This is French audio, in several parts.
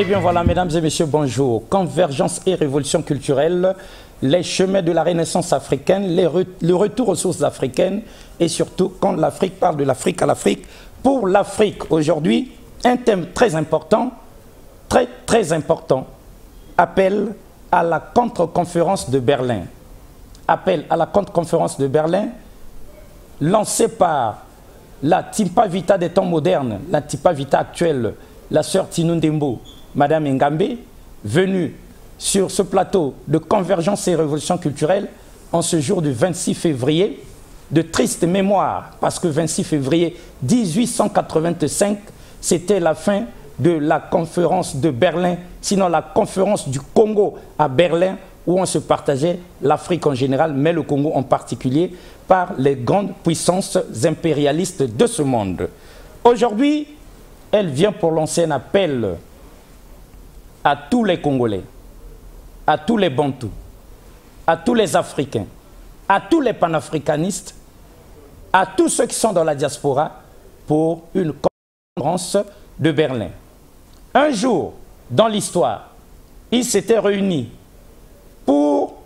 Eh bien voilà, mesdames et messieurs, bonjour. Convergence et révolution culturelle, les chemins de la renaissance africaine, le retour aux sources africaines et surtout quand l'Afrique parle de l'Afrique à l'Afrique. Pour l'Afrique, aujourd'hui, un thème très important, très important, appel à la contre-conférence de Berlin. Appel à la contre-conférence de Berlin, lancée par la Timpa Vita des temps modernes, la Timpa Vita actuelle, la sœur Tinundembo, Madame Ngambe, venue sur ce plateau de Convergence et Révolution culturelle en ce jour du 26 février, de triste mémoire, parce que 26 février 1885, c'était la fin de la conférence de Berlin, sinon la conférence du Congo à Berlin, où on se partageait l'Afrique en général, mais le Congo en particulier, par les grandes puissances impérialistes de ce monde. Aujourd'hui, elle vient pour lancer un appel à tous les Congolais, à tous les Bantous, à tous les Africains, à tous les panafricanistes, à tous ceux qui sont dans la diaspora pour une conférence de Berlin. Un jour, dans l'histoire, ils s'étaient réunis pour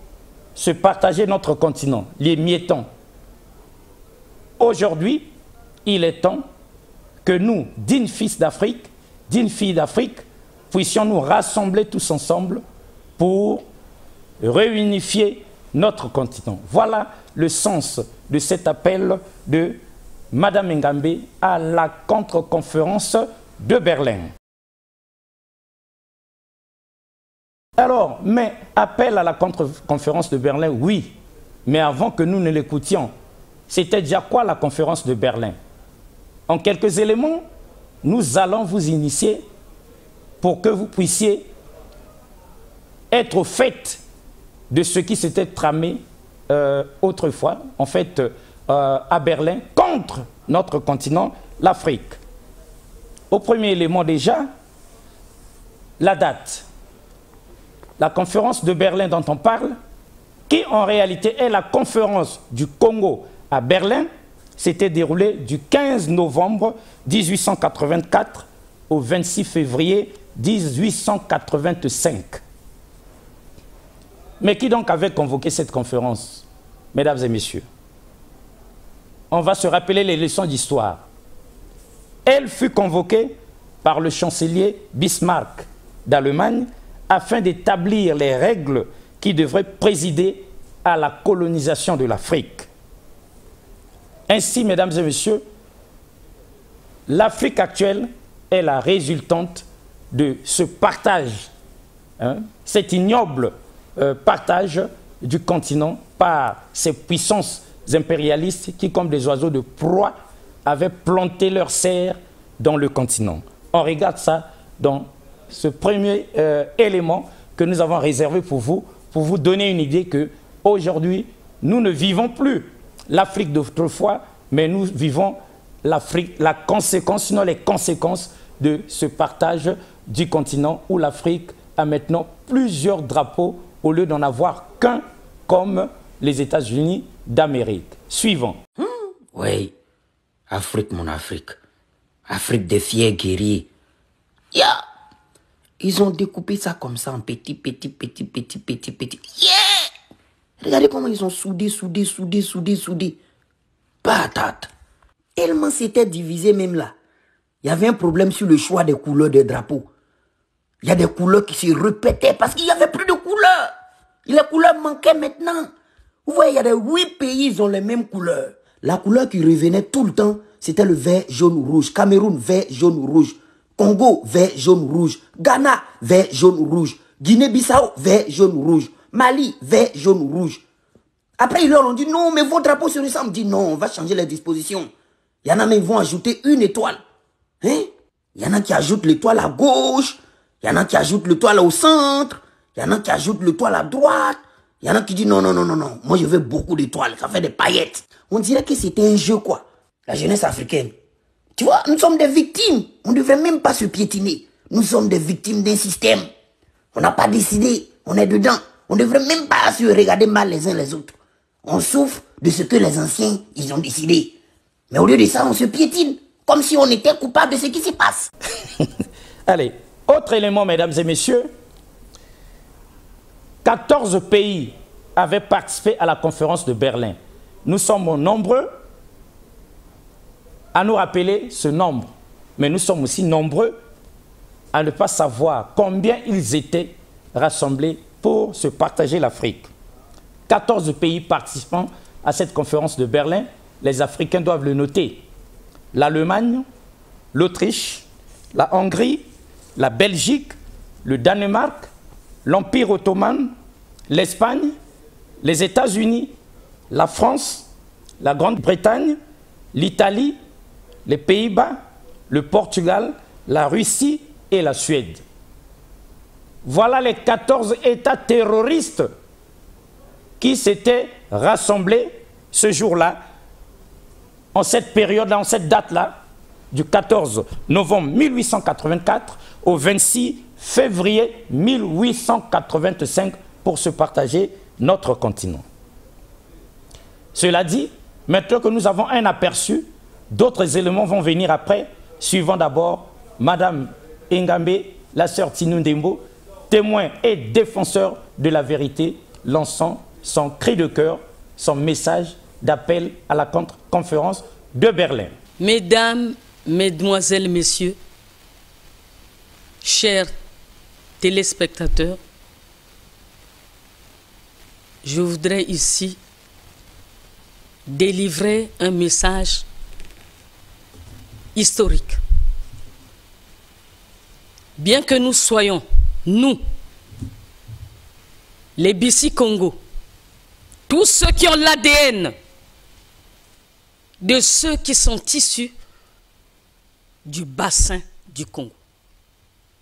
se partager notre continent, les miettons. Aujourd'hui, il est temps que nous, dignes fils d'Afrique, dignes filles d'Afrique, puissions nous rassembler tous ensemble pour réunifier notre continent. Voilà le sens de cet appel de Madame Ngambe à la contre-conférence de Berlin. Alors, mais appel à la contre-conférence de Berlin, oui, mais avant que nous ne l'écoutions, c'était déjà quoi la conférence de Berlin? En quelques éléments, nous allons vous initier pour que vous puissiez être au fait de ce qui s'était tramé autrefois, en fait, à Berlin, contre notre continent, l'Afrique. Au premier élément déjà, la date. La conférence de Berlin dont on parle, qui en réalité est la conférence du Congo à Berlin, s'était déroulée du 15 novembre 1884 au 26 février 1885. Mais qui donc avait convoqué cette conférence, mesdames et messieurs? On va se rappeler les leçons d'histoire. Elle fut convoquée par le chancelier Bismarck d'Allemagne afin d'établir les règles qui devraient présider à la colonisation de l'Afrique. Ainsi, mesdames et messieurs, l'Afrique actuelle est la résultante de ce partage, cet ignoble partage du continent par ces puissances impérialistes qui, comme des oiseaux de proie, avaient planté leurs serres dans le continent. On regarde ça dans ce premier élément que nous avons réservé pour vous donner une idée que aujourd'hui, nous ne vivons plus l'Afrique d'autrefois, mais nous vivons l'Afrique, la conséquence, sinon les conséquences de ce partage du continent où l'Afrique a maintenant plusieurs drapeaux au lieu d'en avoir qu'un comme les États-Unis d'Amérique. Suivant. Oui, Afrique, mon Afrique. Afrique des fiers guerriers. Yeah! Ils ont découpé ça comme ça en petit. Yeah! Regardez comment ils ont soudé. Patate. Tellement c'était divisé même là. Il y avait un problème sur le choix des couleurs des drapeaux. Il y a des couleurs qui se répétaient parce qu'il n'y avait plus de couleurs. Les couleurs manquaient maintenant. Vous voyez, il y a des 8 pays, ils ont les mêmes couleurs. La couleur qui revenait tout le temps, c'était le vert, jaune, rouge. Cameroun, vert, jaune, rouge. Congo, vert, jaune, rouge. Ghana, vert, jaune, rouge. Guinée-Bissau, vert, jaune, rouge. Mali, vert, jaune, rouge. Après, ils leur ont dit, non, mais vos drapeaux se ressemblent. Dit, non, on va changer les dispositions. Il y en a même qui vont ajouter une étoile. Hein? Il y en a qui ajoutent l'étoile à gauche. Il y en a qui ajoutent l'étoile au centre. Il y en a qui ajoutent l'étoile à droite. Il y en a qui disent, non. Moi, je veux beaucoup d'étoiles. Ça fait des paillettes. On dirait que c'était un jeu, quoi. La jeunesse africaine. Tu vois, nous sommes des victimes. On ne devrait même pas se piétiner. Nous sommes des victimes d'un système. On n'a pas décidé. On est dedans. On ne devrait même pas se regarder mal les uns les autres. On souffre de ce que les anciens, ils ont décidé. Mais au lieu de ça, on se piétine. Comme si on était coupable de ce qui se passe. Allez, Autre élément, mesdames et messieurs, 14 pays avaient participé à la conférence de Berlin. Nous sommes nombreux à nous rappeler ce nombre, mais nous sommes aussi nombreux à ne pas savoir combien ils étaient rassemblés pour se partager l'Afrique. 14 pays participants à cette conférence de Berlin, les Africains doivent le noter. L'Allemagne, l'Autriche, la Hongrie, la Belgique, le Danemark, l'Empire ottoman, l'Espagne, les États-Unis, la France, la Grande-Bretagne, l'Italie, les Pays-Bas, le Portugal, la Russie et la Suède. Voilà les 14 États terroristes qui s'étaient rassemblés ce jour-là, en cette période-là, en cette date-là, du 14 novembre 1884 au 26 février 1885 pour se partager notre continent. Cela dit, maintenant que nous avons un aperçu, d'autres éléments vont venir après, suivant d'abord Madame Engambe, la sœur Tinou Ndembo, témoin et défenseur de la vérité, lançant son cri de cœur, son message d'appel à la conférence de Berlin. Mesdames, Mesdemoiselles, Messieurs, chers téléspectateurs, je voudrais ici délivrer un message historique. Bien que nous soyons, nous, les Bissi Congo, tous ceux qui ont l'ADN de ceux qui sont issus du bassin du Congo.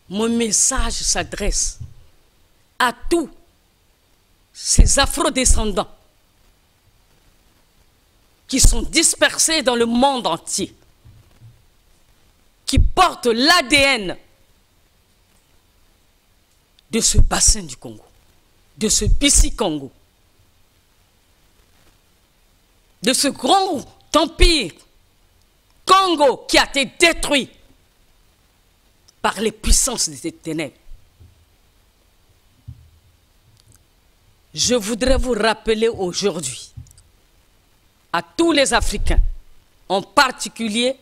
Mon message s'adresse à tous ces afro-descendants qui sont dispersés dans le monde entier, qui portent l'ADN de ce bassin du Congo, de ce Bissi Congo, de ce grand empire Congo qui a été détruit par les puissances des ténèbres. Je voudrais vous rappeler aujourd'hui à tous les Africains, en particulier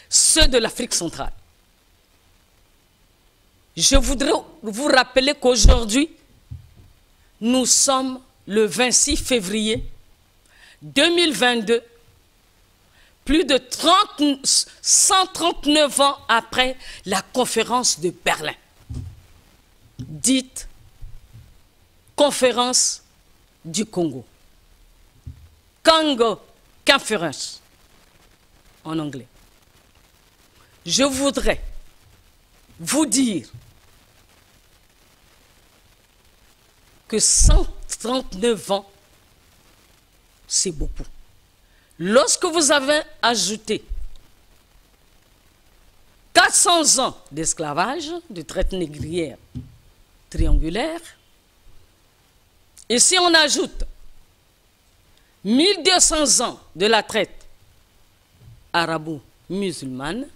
ceux de l'Afrique centrale. Je voudrais vous rappeler qu'aujourd'hui, nous sommes le 26 février 2022, plus de 139 ans après la conférence de Berlin, dite conférence du Congo. Congo Conference en anglais. Je voudrais vous dire que 139 ans, c'est beaucoup. Lorsque vous avez ajouté 400 ans d'esclavage, de traite négrière triangulaire, et si on ajoute 1200 ans de la traite arabo-musulmane,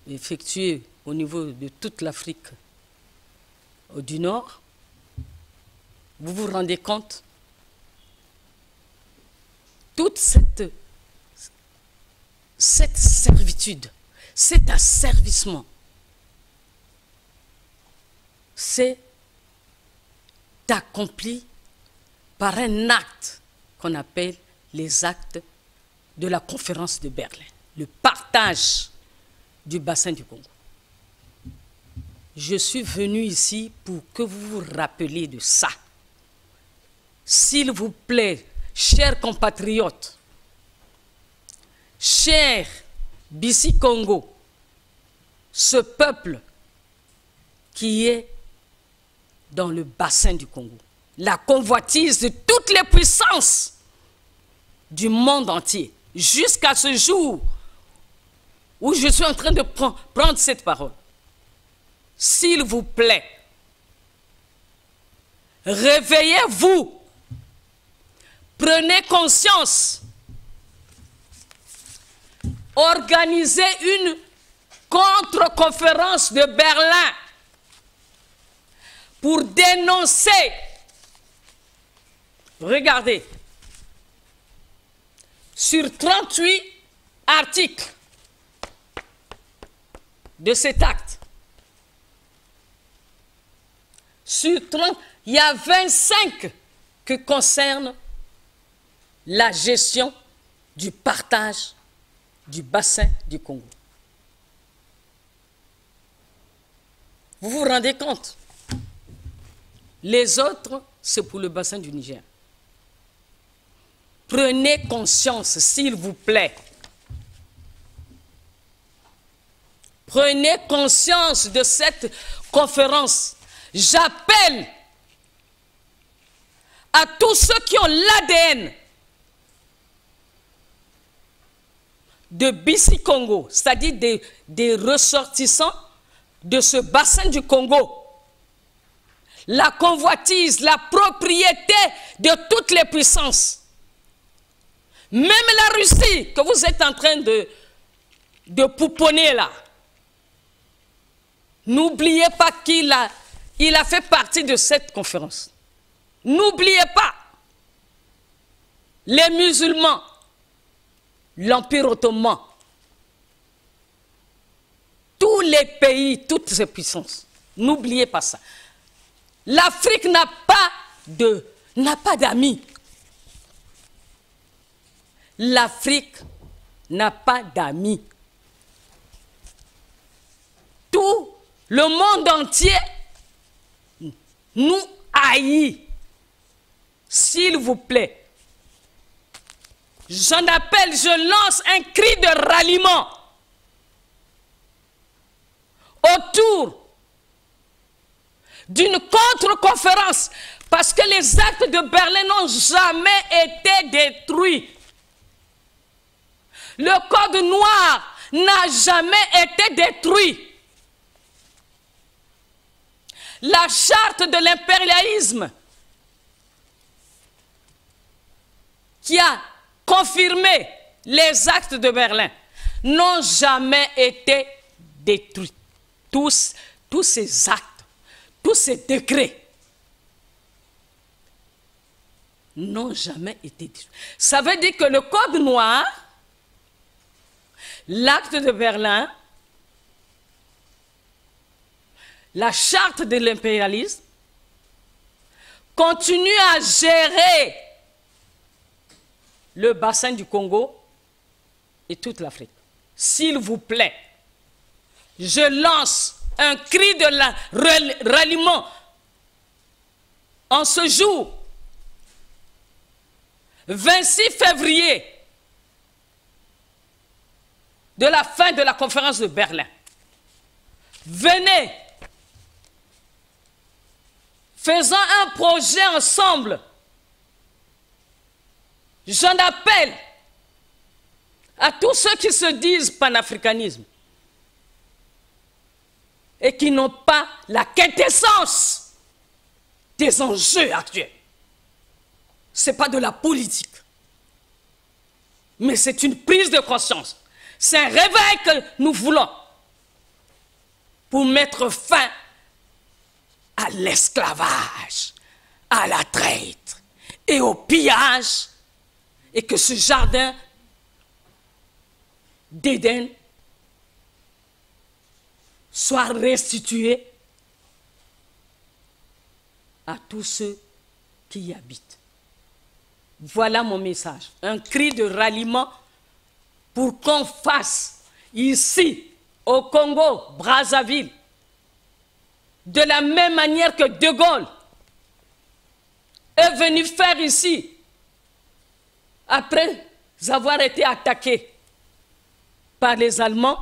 effectuée au niveau de toute l'Afrique du Nord, vous vous rendez compte, toute cette servitude, cet asservissement, c'est accompli par un acte qu'on appelle les actes de la conférence de Berlin, le partage du bassin du Congo. Je suis venu ici pour que vous vous rappeliez de ça. S'il vous plaît, chers compatriotes, chers Bissi Congo, ce peuple qui est dans le bassin du Congo, la convoitise de toutes les puissances du monde entier, jusqu'à ce jour où je suis en train de prendre cette parole. S'il vous plaît, réveillez-vous, prenez conscience, organisez une contre-conférence de Berlin pour dénoncer, regardez, sur 38 articles de cet acte, sur 30, il y a 25 qui concernent la gestion du partage du bassin du Congo. Vous vous rendez compte? Les autres, c'est pour le bassin du Niger. Prenez conscience, s'il vous plaît. Prenez conscience de cette conférence. J'appelle à tous ceux qui ont l'ADN de BC Congo, c'est-à-dire des ressortissants de ce bassin du Congo, la convoitise, la propriété de toutes les puissances, même la Russie que vous êtes en train de pouponner là. N'oubliez pas qu'il a fait partie de cette conférence. N'oubliez pas les musulmans, l'Empire ottoman, tous les pays, toutes ces puissances. N'oubliez pas ça. L'Afrique n'a pas d'amis. L'Afrique n'a pas d'amis. Tout le monde entier nous haït. S'il vous plaît, j'en appelle, je lance un cri de ralliement autour d'une contre-conférence, parce que les actes de Berlin n'ont jamais été détruits. Le code noir n'a jamais été détruit. La charte de l'impérialisme qui a confirmé les actes de Berlin n'ont jamais été détruits. Tous ces actes, tous ces décrets n'ont jamais été détruits. Ça veut dire que le code noir, l'acte de Berlin, la charte de l'impérialisme continue à gérer le bassin du Congo et toute l'Afrique. S'il vous plaît, je lance un cri de ralliement en ce jour, 26 février, de la fin de la conférence de Berlin. Venez, faisons un projet ensemble. J'en appelle à tous ceux qui se disent panafricanisme et qui n'ont pas la quintessence des enjeux actuels. Ce n'est pas de la politique, mais c'est une prise de conscience. C'est un réveil que nous voulons pour mettre fin à l'esclavage, à la traite et au pillage, et que ce jardin d'Éden soit restitué à tous ceux qui y habitent. Voilà mon message, un cri de ralliement pour qu'on fasse ici, au Congo, Brazzaville, de la même manière que De Gaulle est venu faire ici, après avoir été attaqué par les Allemands.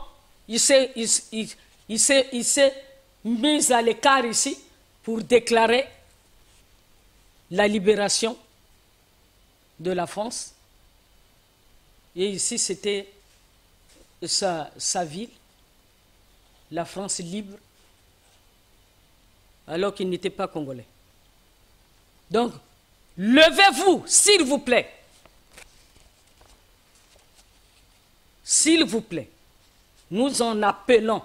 Il s'est mis à l'écart ici pour déclarer la libération de la France. Et ici, c'était sa ville, la France libre, alors qu'il n'était pas congolais. Donc, levez-vous, s'il vous plaît. S'il vous plaît. nous en appelons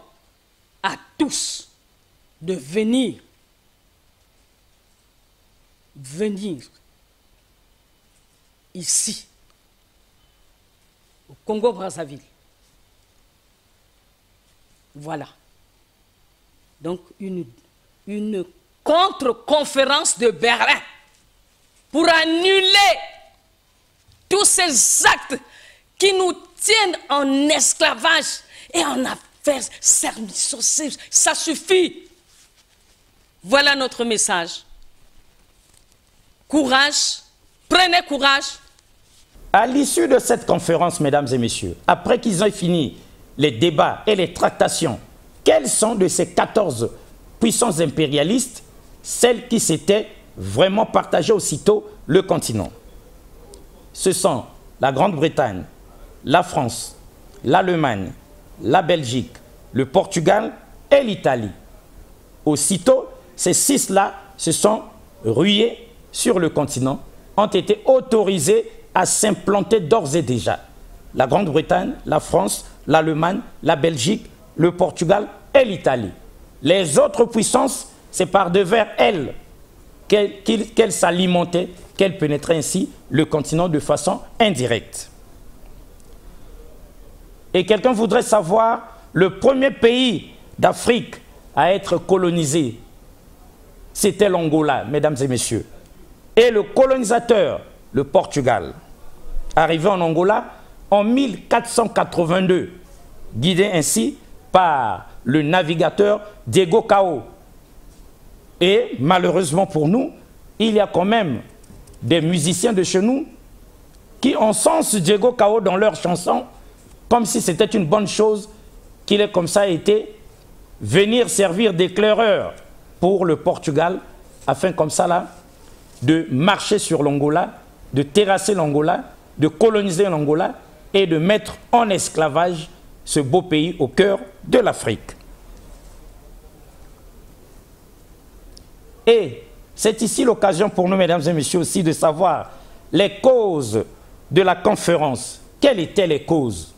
à tous de venir ici, au Congo-Brazzaville. Voilà. Donc, une contre-conférence de Berlin pour annuler tous ces actes qui nous tiennent en esclavage et en affaires servicieuses. Ça suffit. Voilà notre message. Courage, prenez courage. À l'issue de cette conférence, mesdames et messieurs, après qu'ils aient fini les débats et les tractations, quelles sont de ces 14 puissances impérialistes celles qui s'étaient vraiment partagées aussitôt le continent? Ce sont la Grande-Bretagne, la France, l'Allemagne, la Belgique, le Portugal et l'Italie. Aussitôt, ces 6-là se sont rués sur le continent, ont été autorisés à s'implanter d'ores et déjà. La Grande-Bretagne, la France, l'Allemagne, la Belgique, le Portugal et l'Italie. Les autres puissances, c'est par devers elles qu'elles s'alimentaient, qu'elles pénétraient ainsi le continent de façon indirecte. Et quelqu'un voudrait savoir, le premier pays d'Afrique à être colonisé, c'était l'Angola, mesdames et messieurs. Et le colonisateur, le Portugal, arrivé en Angola en 1482, guidé ainsi par le navigateur Diego Cao. Et malheureusement pour nous, il y a quand même des musiciens de chez nous qui encensent Diego Cao dans leurs chansons comme si c'était une bonne chose qu'il ait comme ça été venir servir d'éclaireur pour le Portugal afin comme ça là de marcher sur l'Angola, de terrasser l'Angola, de coloniser l'Angola et de mettre en esclavage ce beau pays au cœur de l'Afrique. Et c'est ici l'occasion pour nous, mesdames et messieurs, aussi de savoir les causes de la conférence. Quelles étaient les causes?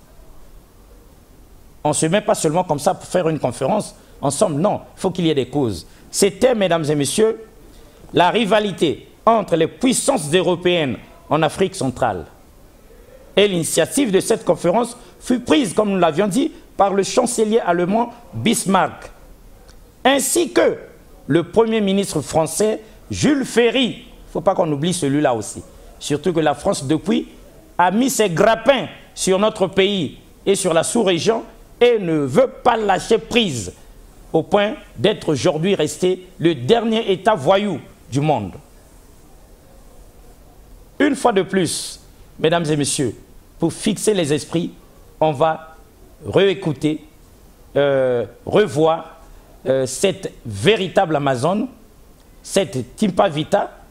On ne se met pas seulement comme ça pour faire une conférence ensemble, non, il faut qu'il y ait des causes. C'était, mesdames et messieurs, la rivalité entre les puissances européennes en Afrique centrale. Et l'initiative de cette conférence fut prise, comme nous l'avions dit, par le chancelier allemand Bismarck, ainsi que le Premier ministre français Jules Ferry. Il ne faut pas qu'on oublie celui-là aussi. Surtout que la France, depuis, a mis ses grappins sur notre pays et sur la sous-région et ne veut pas lâcher prise au point d'être aujourd'hui resté le dernier État voyou du monde. Une fois de plus, mesdames et messieurs, pour fixer les esprits, on va réécouter, revoir cette véritable Amazone, cette Timpa Vita,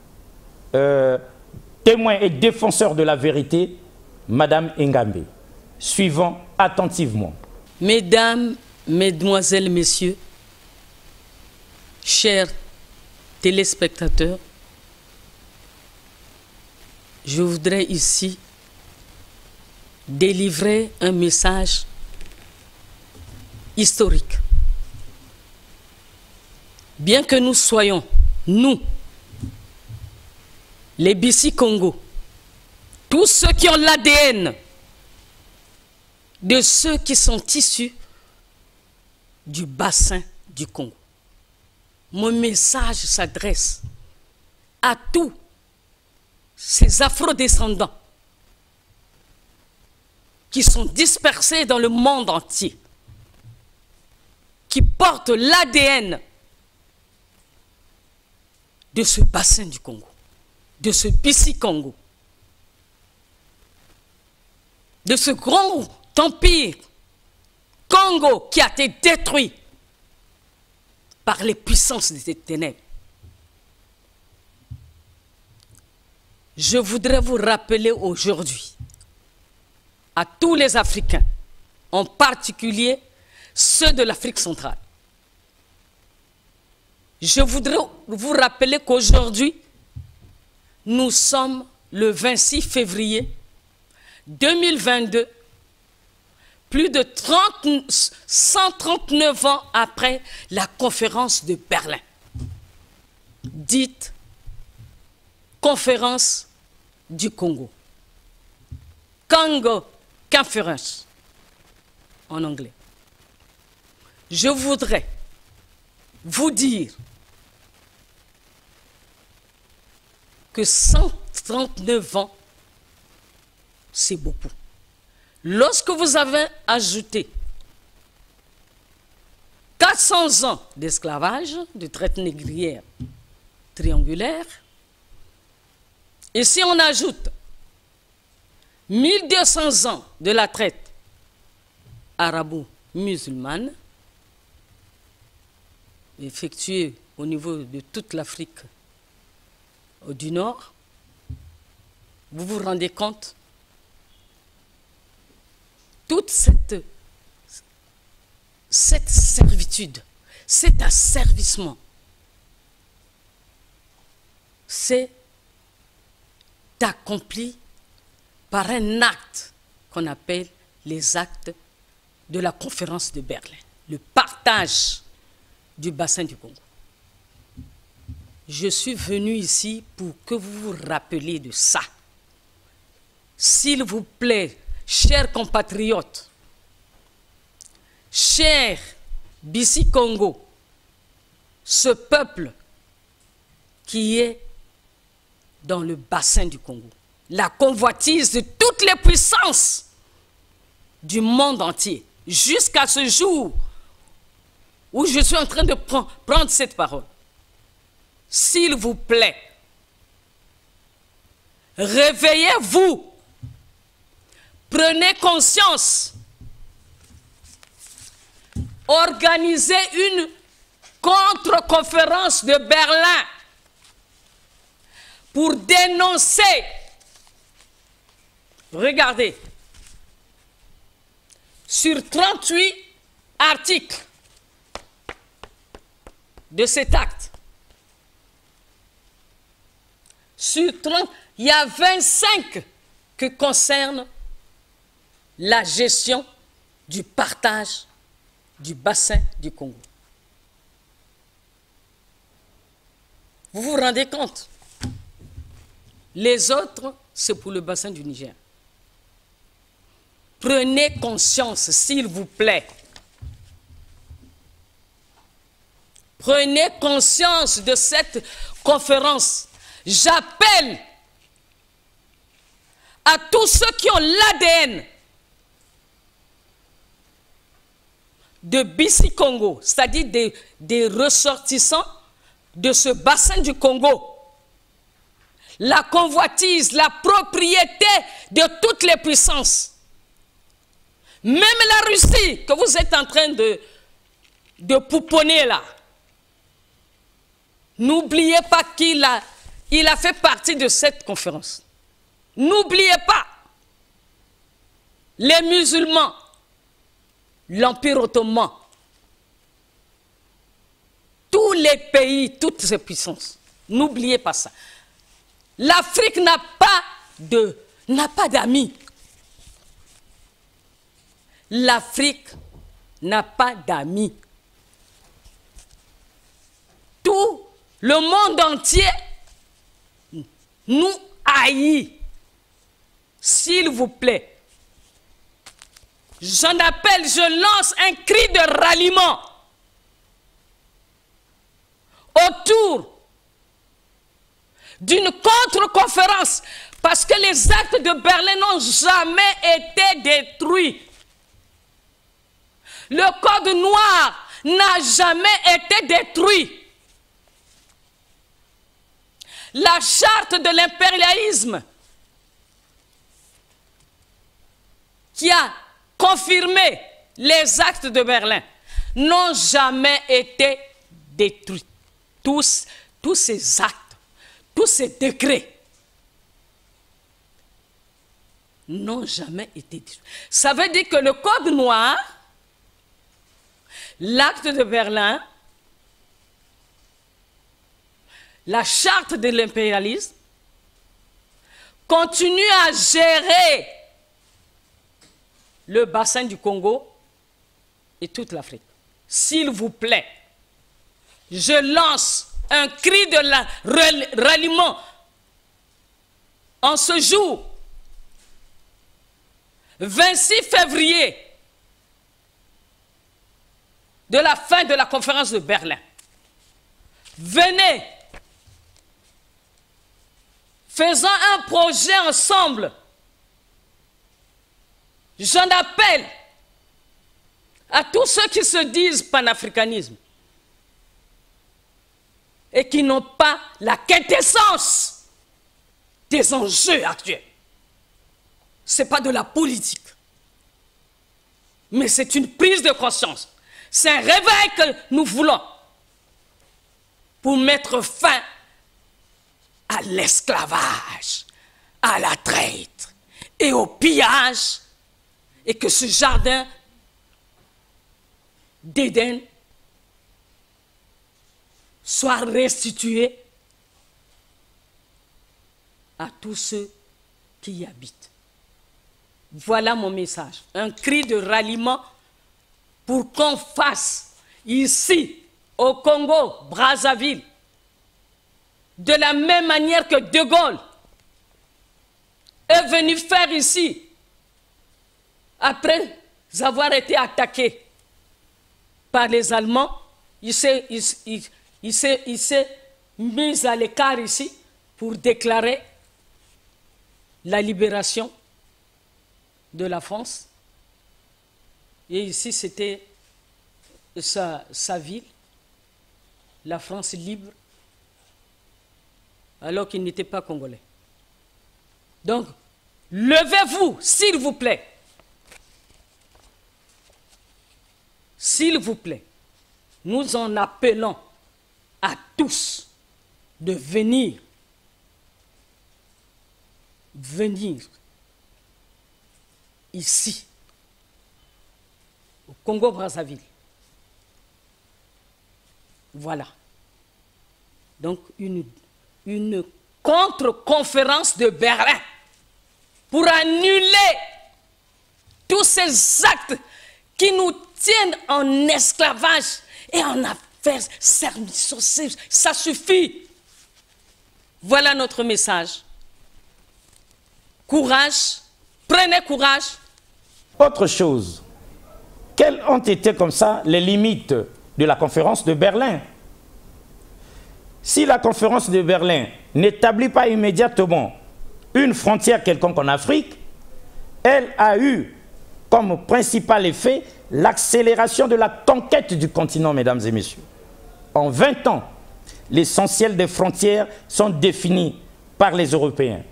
témoin et défenseur de la vérité, Madame Ngambe. Suivons attentivement. Mesdames, Mesdemoiselles, Messieurs, chers téléspectateurs, je voudrais ici délivrer un message historique. Bien que nous soyons, nous, les Bissi Congo, tous ceux qui ont l'ADN de ceux qui sont issus du bassin du Congo. Mon message s'adresse à tous ces afro-descendants qui sont dispersés dans le monde entier, qui portent l'ADN de ce bassin du Congo, de ce Bissi Congo, de ce grand empire Congo qui a été détruit par les puissances des ténèbres. Je voudrais vous rappeler aujourd'hui à tous les Africains, en particulier ceux de l'Afrique centrale. Je voudrais vous rappeler qu'aujourd'hui, nous sommes le 26 février 2022, plus de 139 ans après la conférence de Berlin, dite conférence du Congo, Congo Conference en anglais. Je voudrais vous dire que 139 ans, c'est beaucoup. Lorsque vous avez ajouté 400 ans d'esclavage, de traite négrière triangulaire, et si on ajoute 1200 ans de la traite arabo-musulmane, effectuée au niveau de toute l'Afrique du Nord, vous vous rendez compte, toute cette servitude, cet asservissement, c'est accompli par un acte qu'on appelle les actes de la conférence de Berlin, le partage du bassin du Congo. Je suis venu ici pour que vous vous rappeliez de ça. S'il vous plaît, chers compatriotes, chers Bissi Congo, ce peuple qui est dans le bassin du Congo, la convoitise de toutes les puissances du monde entier, jusqu'à ce jour où je suis en train de prendre cette parole. S'il vous plaît, réveillez-vous, prenez conscience, organisez une contre-conférence de Berlin pour dénoncer, regardez, sur 38 articles de cet acte, sur 30, il y a 25 que concerne la gestion du partage du bassin du Congo. Vous vous rendez compte? Les autres, c'est pour le bassin du Niger. Prenez conscience, s'il vous plaît. Prenez conscience de cette conférence. J'appelle à tous ceux qui ont l'ADN de Bissi Congo, c'est-à-dire des ressortissants de ce bassin du Congo, la convoitise, la propriété de toutes les puissances, même la Russie que vous êtes en train de pouponner là. N'oubliez pas qu'il a fait partie de cette conférence. N'oubliez pas les musulmans, l'Empire ottoman, tous les pays, toutes ces puissances. N'oubliez pas ça. L'Afrique n'a pas d'amis. L'Afrique n'a pas d'amis. Tout le monde entier nous haït. S'il vous plaît, j'en appelle, je lance un cri de ralliement autour d'une contre-conférence, parce que les actes de Berlin n'ont jamais été détruits. Le code noir n'a jamais été détruit. La charte de l'impérialisme qui a confirmé les actes de Berlin n'ont jamais été détruits. Tous ces actes, tous ces décrets n'ont jamais été détruits. Ça veut dire que le code noir, l'acte de Berlin, la charte de l'impérialisme continue à gérer le bassin du Congo et toute l'Afrique. S'il vous plaît, je lance un cri de ralliement en ce jour, 26 février, de la fin de la conférence de Berlin. Venez, faisons un projet ensemble. J'en appelle à tous ceux qui se disent panafricanisme et qui n'ont pas la quintessence des enjeux actuels. Ce n'est pas de la politique, mais c'est une prise de conscience. C'est un réveil que nous voulons pour mettre fin à l'esclavage, à la traite et au pillage, et que ce jardin d'Éden soit restitué à tous ceux qui y habitent. Voilà mon message, un cri de ralliement pour qu'on fasse ici, au Congo, Brazzaville, de la même manière que De Gaulle est venu faire ici, après avoir été attaqué par les Allemands. Il s'est mis à l'écart ici pour déclarer la libération de la France. Et ici, c'était sa ville, la France libre, alors qu'il n'était pas congolais. Donc, levez-vous, s'il vous plaît. S'il vous plaît, nous en appelons à tous de venir ici, au Congo-Brazzaville. Voilà. Donc, une contre-conférence de Berlin pour annuler tous ces actes qui nous tiennent en esclavage et en affaires servicieuses. Ça suffit. Voilà notre message. Courage, prenez courage. Autre chose, quelles ont été comme ça les limites de la conférence de Berlin? Si la conférence de Berlin n'établit pas immédiatement une frontière quelconque en Afrique, elle a eu comme principal effet l'accélération de la conquête du continent, mesdames et messieurs. En 20 ans, l'essentiel des frontières sont définies par les Européens.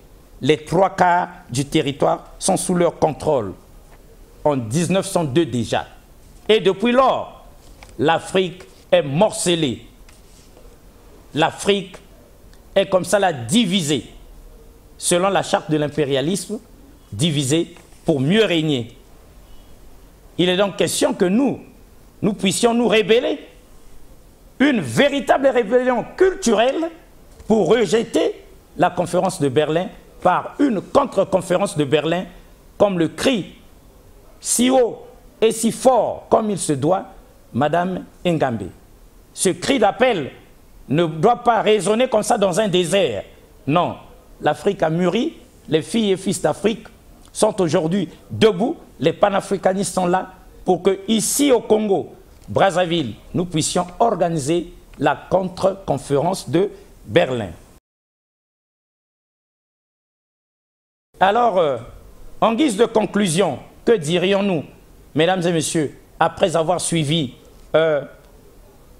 Les 3/4 du territoire sont sous leur contrôle. En 1902 déjà. Et depuis lors, l'Afrique est morcelée. L'Afrique est comme ça la divisée, selon la charte de l'impérialisme, divisée pour mieux régner. Il est donc question que nous puissions nous rebeller, une véritable rébellion culturelle pour rejeter la conférence de Berlin par une contre-conférence de Berlin, comme le cri si haut et si fort comme il se doit, Madame Ngambe. Ce cri d'appel ne doit pas résonner comme ça dans un désert. Non, l'Afrique a mûri, les filles et fils d'Afrique sont aujourd'hui debout, les panafricanistes sont là pour que ici au Congo, Brazzaville, nous puissions organiser la contre-conférence de Berlin. Alors, en guise de conclusion, que dirions-nous, mesdames et messieurs, après avoir suivi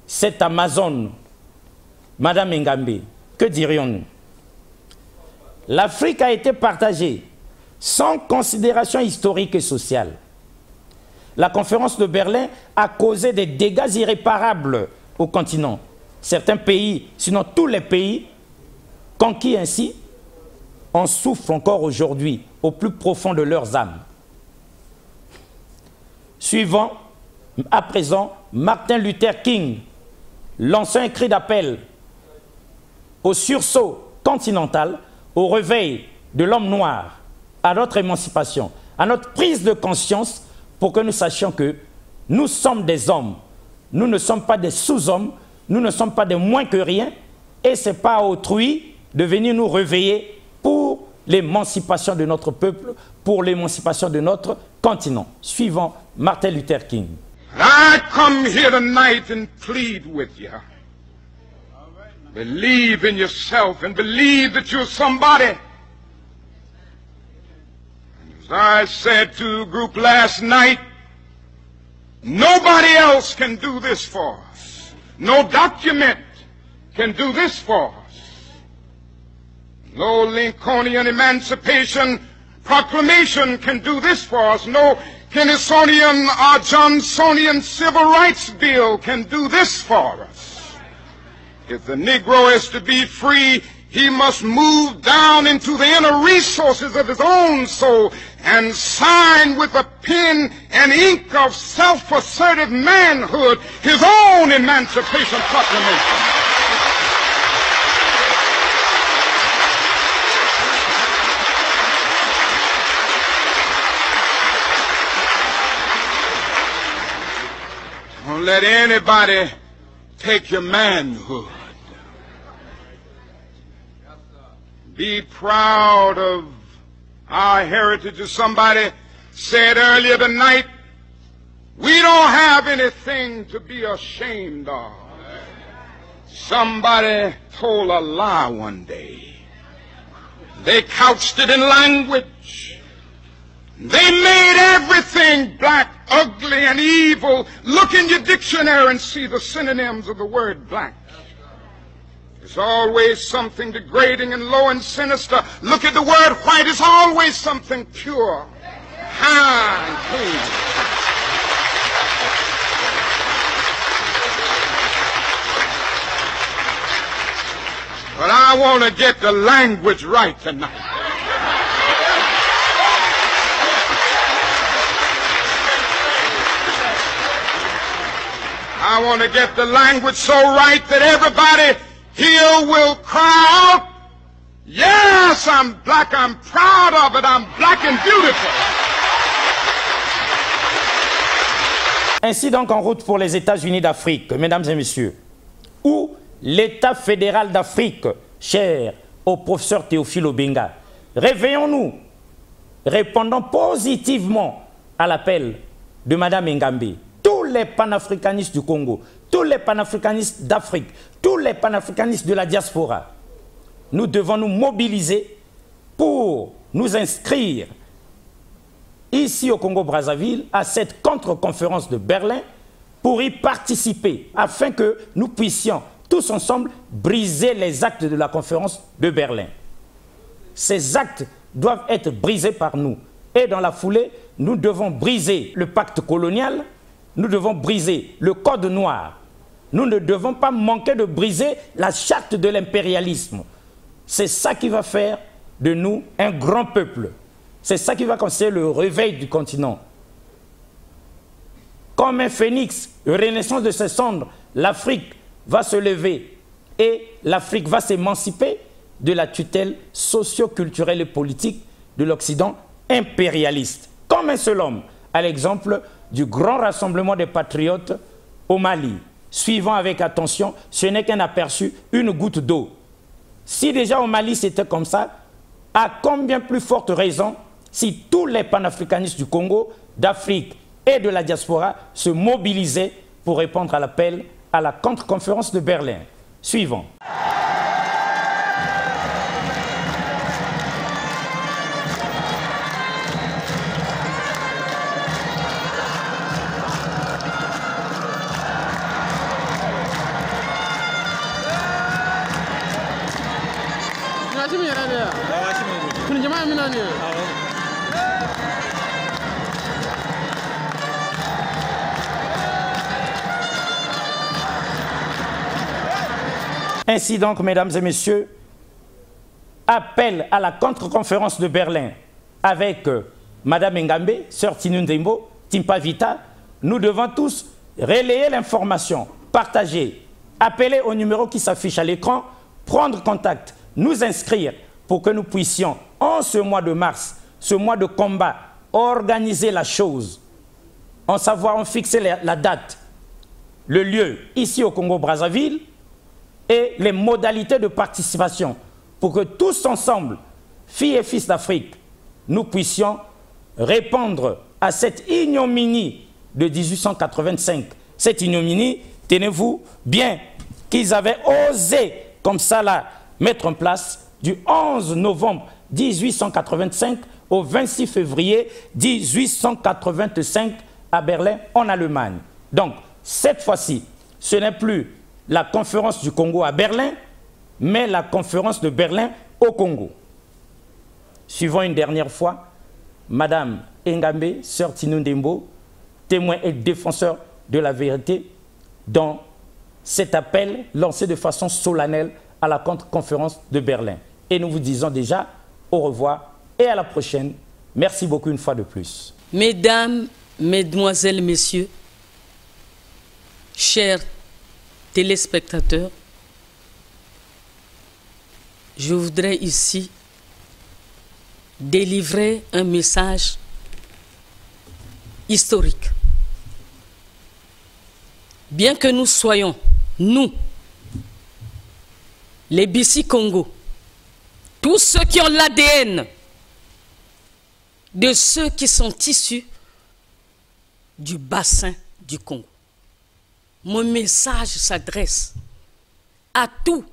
cette Amazone, Madame Ngambe, que dirions-nous? L'Afrique a été partagée sans considération historique et sociale. La conférence de Berlin a causé des dégâts irréparables au continent. Certains pays, sinon tous les pays, conquis ainsi, en souffrent encore aujourd'hui, au plus profond de leurs âmes. Suivant, à présent, Martin Luther King, lançant un cri d'appel au sursaut continental, au réveil de l'homme noir, à notre émancipation, à notre prise de conscience pour que nous sachions que nous sommes des hommes. Nous ne sommes pas des sous-hommes, nous ne sommes pas des moins que rien, et ce n'est pas à autrui de venir nous réveiller pour l'émancipation de notre peuple, pour l'émancipation de notre continent. Suivant Martin Luther King. I come here tonight and plead with you. Believe in yourself and believe that you're somebody. As I said to a group last night, nobody else can do this for us. No document can do this for us. No Lincolnian Emancipation Proclamation can do this for us. No Kennedonian or Johnsonian Civil Rights Bill can do this for us. If the Negro is to be free, he must move down into the inner resources of his own soul and sign with a pen and ink of self-assertive manhood his own Emancipation Proclamation. Don't let anybody take your manhood. Be proud of our heritage. As somebody said earlier tonight, we don't have anything to be ashamed of. Somebody told a lie one day. They couched it in language. They made everything black, ugly, and evil. Look in your dictionary and see the synonyms of the word black. There's always something degrading and low and sinister. Look at the word white. It's always something pure, high, and clean. But I want to get the language right tonight. I want to get the language so right that everybody here will cry out, yes, I'm black, I'm proud of it, I'm black and beautiful. Ainsi donc en route pour les États-Unis d'Afrique, mesdames et messieurs, où l'État fédéral d'Afrique, cher au professeur Théophile Obenga, réveillons-nous, répondons positivement à l'appel de Madame Ngambe. Tous les panafricanistes du Congo, tous les panafricanistes d'Afrique, tous les panafricanistes de la diaspora, nous devons nous mobiliser pour nous inscrire ici au Congo-Brazzaville à cette contre-conférence de Berlin pour y participer afin que nous puissions tous ensemble briser les actes de la conférence de Berlin. Ces actes doivent être brisés par nous et dans la foulée, nous devons briser le pacte colonial. Nous devons briser le code noir. Nous ne devons pas manquer de briser la charte de l'impérialisme. C'est ça qui va faire de nous un grand peuple. C'est ça qui va constituer le réveil du continent. Comme un phénix, renaissance de ses cendres, l'Afrique va se lever et l'Afrique va s'émanciper de la tutelle socio-culturelle et politique de l'Occident impérialiste. Comme un seul homme, à l'exemple du grand rassemblement des patriotes au Mali. Suivant avec attention, ce n'est qu'un aperçu, une goutte d'eau. Si déjà au Mali c'était comme ça, à combien plus forte raison si tous les panafricanistes du Congo, d'Afrique et de la diaspora se mobilisaient pour répondre à l'appel à la contre-conférence de Berlin. Suivant. Ainsi donc, mesdames et messieurs, appel à la contre-conférence de Berlin avec Madame Ngambe, Sœur Tinundembo, Timpa Vita. Nous devons tous relayer l'information, partager, appeler au numéro qui s'affiche à l'écran, prendre contact, nous inscrire pour que nous puissions, en ce mois de mars, ce mois de combat, organiser la chose en savoir, ont fixé la date, le lieu, ici au Congo-Brazzaville, et les modalités de participation, pour que tous ensemble, filles et fils d'Afrique, nous puissions répondre à cette ignominie de 1885. Cette ignominie, tenez-vous bien, qu'ils avaient osé, comme ça là, mettre en place du 11 novembre 1885 au 26 février 1885 à Berlin, en Allemagne. Donc, cette fois-ci, ce n'est plus la conférence du Congo à Berlin, mais la conférence de Berlin au Congo. Suivons une dernière fois, Madame Engambe, sœur Tinundembo, témoin et défenseur de la vérité, dans cet appel lancé de façon solennelle à la conférence de Berlin. Et nous vous disons déjà au revoir et à la prochaine. Merci beaucoup une fois de plus. Mesdames, Mesdemoiselles, Messieurs, chers téléspectateurs, je voudrais ici délivrer un message historique. Bien que nous soyons, nous, les Bissi Congo, tous ceux qui ont l'ADN de ceux qui sont issus du bassin du Congo. Mon message s'adresse à tous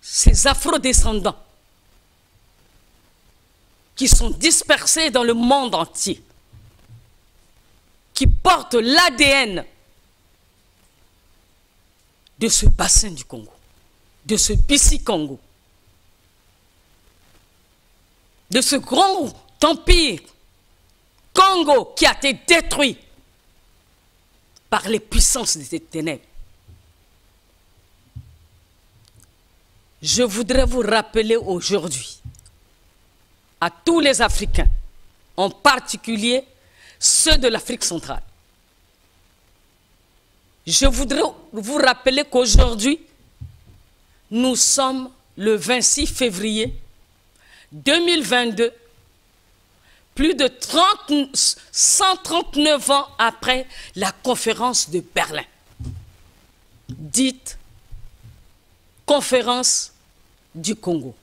ces afro-descendants qui sont dispersés dans le monde entier, qui portent l'ADN de ce bassin du Congo, de ce Bissi Congo, de ce grand empire Congo qui a été détruit par les puissances des ténèbres. Je voudrais vous rappeler aujourd'hui, à tous les Africains, en particulier ceux de l'Afrique centrale, je voudrais vous rappeler qu'aujourd'hui, nous sommes le 26 février 2022, plus de 139 ans après la conférence de Berlin, dite conférence du Congo.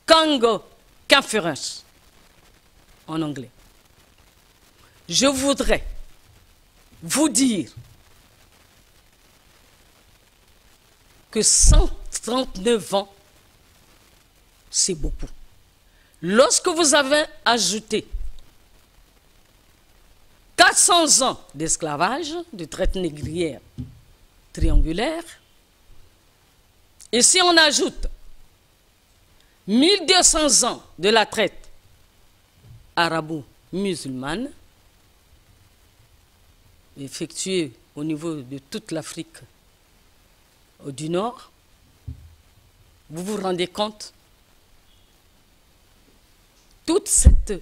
Congo Conference en anglais. Je voudrais vous dire que 139 ans, c'est beaucoup. Lorsque vous avez ajouté 400 ans d'esclavage, de traite négrière triangulaire, et si on ajoute 1200 ans de la traite arabo-musulmane, effectuée au niveau de toute l'Afrique du Nord, vous vous rendez compte, toute cette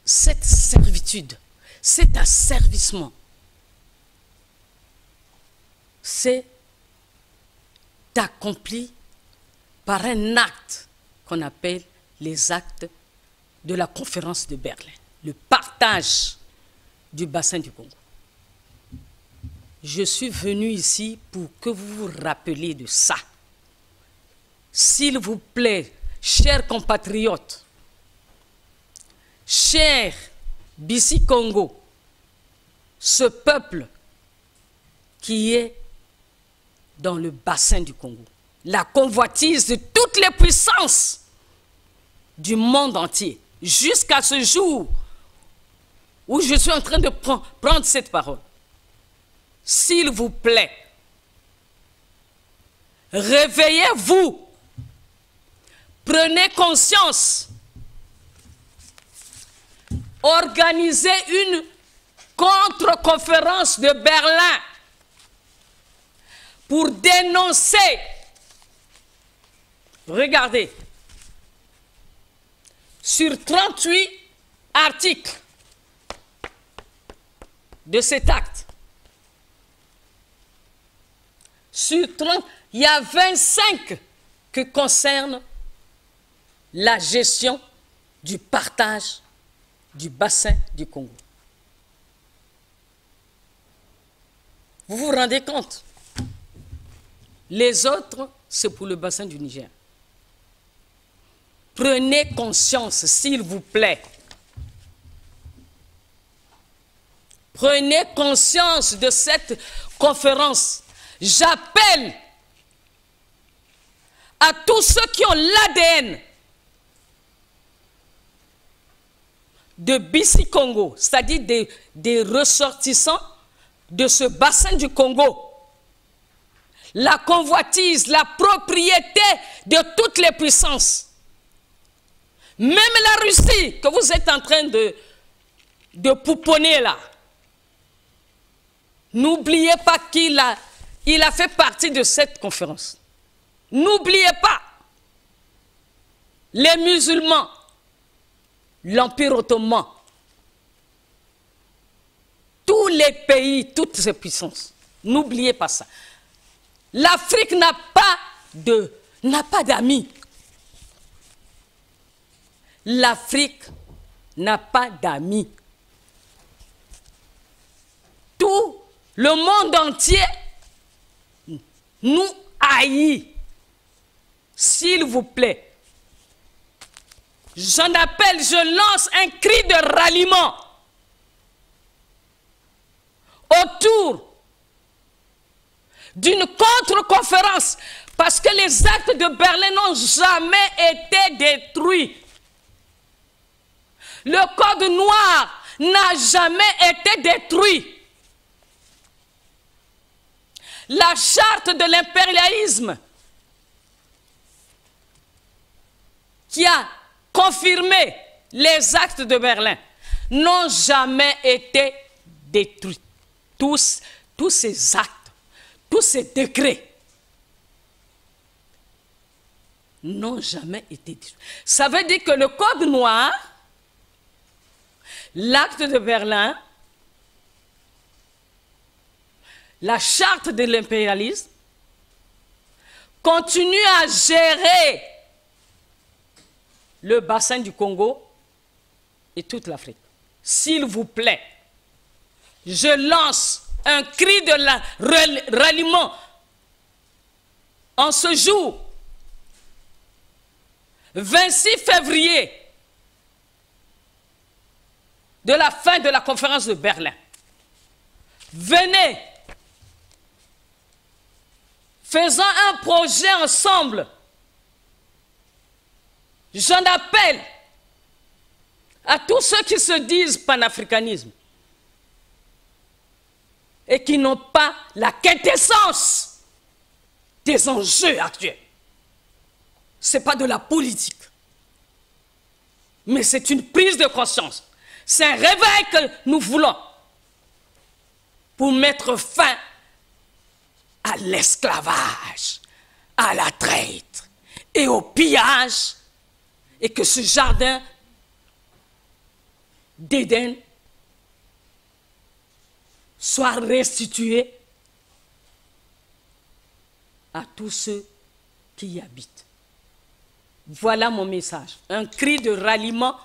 servitude, cet asservissement, c'est accompli par un acte qu'on appelle les actes de la conférence de Berlin, le partage du bassin du Congo. Je suis venu ici pour que vous vous rappeliez de ça. S'il vous plaît, chers compatriotes, chers Bissi Congo, ce peuple qui est dans le bassin du Congo, la convoitise de toutes les puissances du monde entier, jusqu'à ce jour où je suis en train de prendre cette parole. S'il vous plaît, réveillez-vous, prenez conscience, organisez une contre-conférence de Berlin pour dénoncer, regardez, sur 38 articles de cet acte, sur 30, il y a 25 qui concernent la gestion du partage du bassin du Congo. Vous vous rendez compte? Les autres, c'est pour le bassin du Niger. Prenez conscience, s'il vous plaît. Prenez conscience de cette conférence. J'appelle à tous ceux qui ont l'ADN de BC Congo, c'est-à-dire des ressortissants de ce bassin du Congo, la convoitise, la propriété de toutes les puissances, même la Russie que vous êtes en train de pouponner là. N'oubliez pas qu'il a fait partie de cette conférence. N'oubliez pas les musulmans, l'Empire ottoman, tous les pays, toutes ces puissances. N'oubliez pas ça. L'Afrique n'a pas d'amis. L'Afrique n'a pas d'amis. Tout le monde entier nous haït. S'il vous plaît, j'en appelle, je lance un cri de ralliement autour d'une contre-conférence, parce que les actes de Berlin n'ont jamais été détruits. Le code noir n'a jamais été détruit. La charte de l'impérialisme qui a confirmé les actes de Berlin n'ont jamais été détruits. Tous ces actes, tous ces décrets n'ont jamais été détruits. Ça veut dire que le code noir, l'acte de Berlin, la charte de l'impérialisme continue à gérer le bassin du Congo et toute l'Afrique. S'il vous plaît, je lance un cri de ralliement en ce jour, 26 février, de la fin de la conférence de Berlin. Venez, faisons un projet ensemble. J'en appelle à tous ceux qui se disent panafricanisme et qui n'ont pas la quintessence des enjeux actuels. Ce n'est pas de la politique, mais c'est une prise de conscience. C'est un réveil que nous voulons pour mettre fin à l'esclavage, à la traite et au pillage, et que ce jardin d'Éden soit restitué à tous ceux qui y habitent. Voilà mon message, un cri de ralliement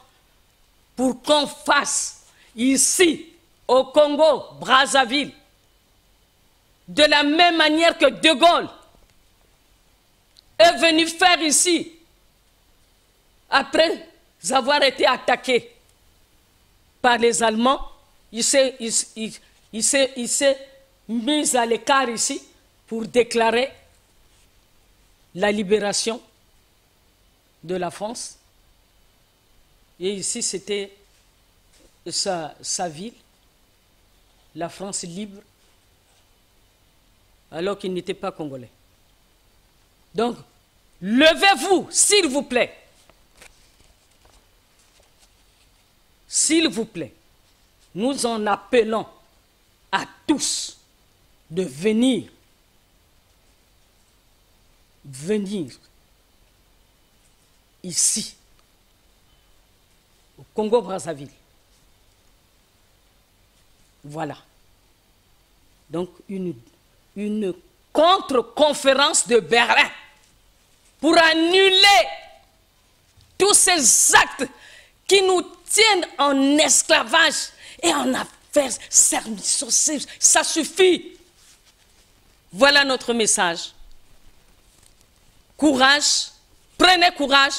pour qu'on fasse ici, au Congo, Brazzaville, de la même manière que De Gaulle est venu faire ici, après avoir été attaqué par les Allemands. Il s'est mis à l'écart ici pour déclarer la libération de la France. Et ici, c'était sa ville, la France libre, alors qu'il n'était pas congolais. Donc, levez-vous, s'il vous plaît. S'il vous plaît, nous en appelons à tous de venir ici, au Congo-Brazzaville. Voilà. Donc, une contre-conférence de Berlin pour annuler tous ces actes qui nous tiennent en esclavage et en affaires servicieuses. Ça suffit. Voilà notre message. Courage, prenez courage.